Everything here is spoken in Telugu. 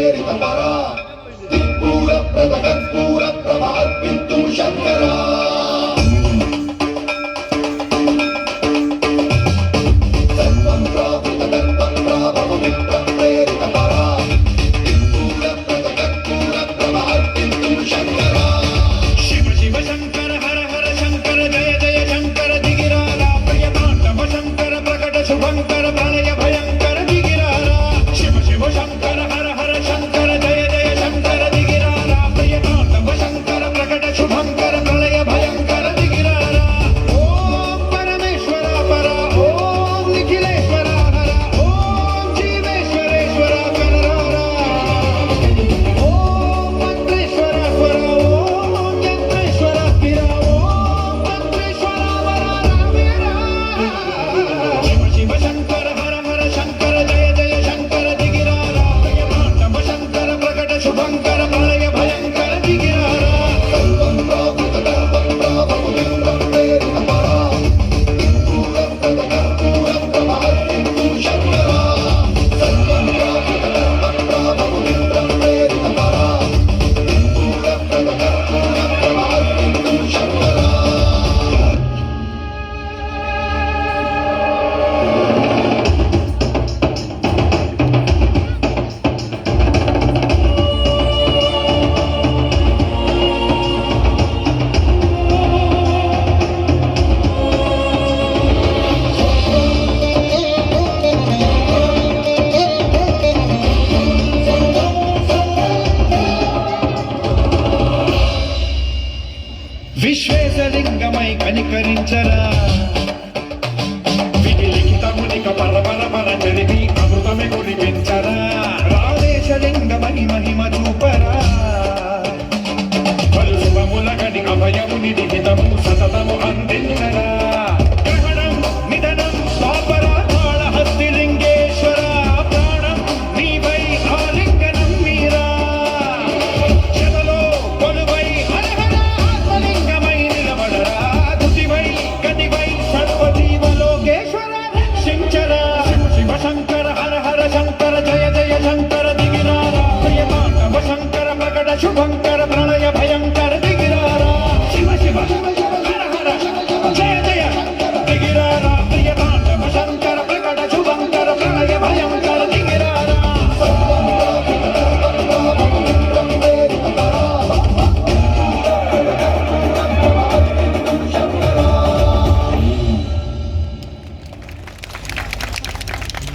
ప్రేరిత పరా దిక్పూర ప్రదకర్పూర ప్రభ అర్పింతు శంకరా శుభంకర ప్రళయ భయంకర దిగిరారా శివ శివ శంకర హర హర శంకర జయ జయ శంకర దిగిరారా ప్రియతాండవ శంకర ప్రకట శుభంకర ప్రళయ భయంకర దిగిరారా ఓం పరమేశ్వర పర ఓం నిఖిలేశ్వర హర ఓం జీవేశ్వరేశ్వర కనరారా ఓం మంత్రేశ్వర స్వర ఓం యంత్రేశ్వర స్థిర ఓం మంత్రేశ్వర వర రామేరా శివ శంకర హర హర శంకర జయ జయ శంకర దిగిరారా ప్రియతాండవ శంకర ప్రకట శుభంకర ప్రళయ భయంకర దిగిరారా విశ్వేశలింగమై కనికరించరా విధి లిఖితమునిక పరపర పర చదివి అమృతమే కురిపించరా రాజేశలింగమై మహిమ చూపరా పలు శుభముల గని అభయముని లిఖితము సతతము అందించరా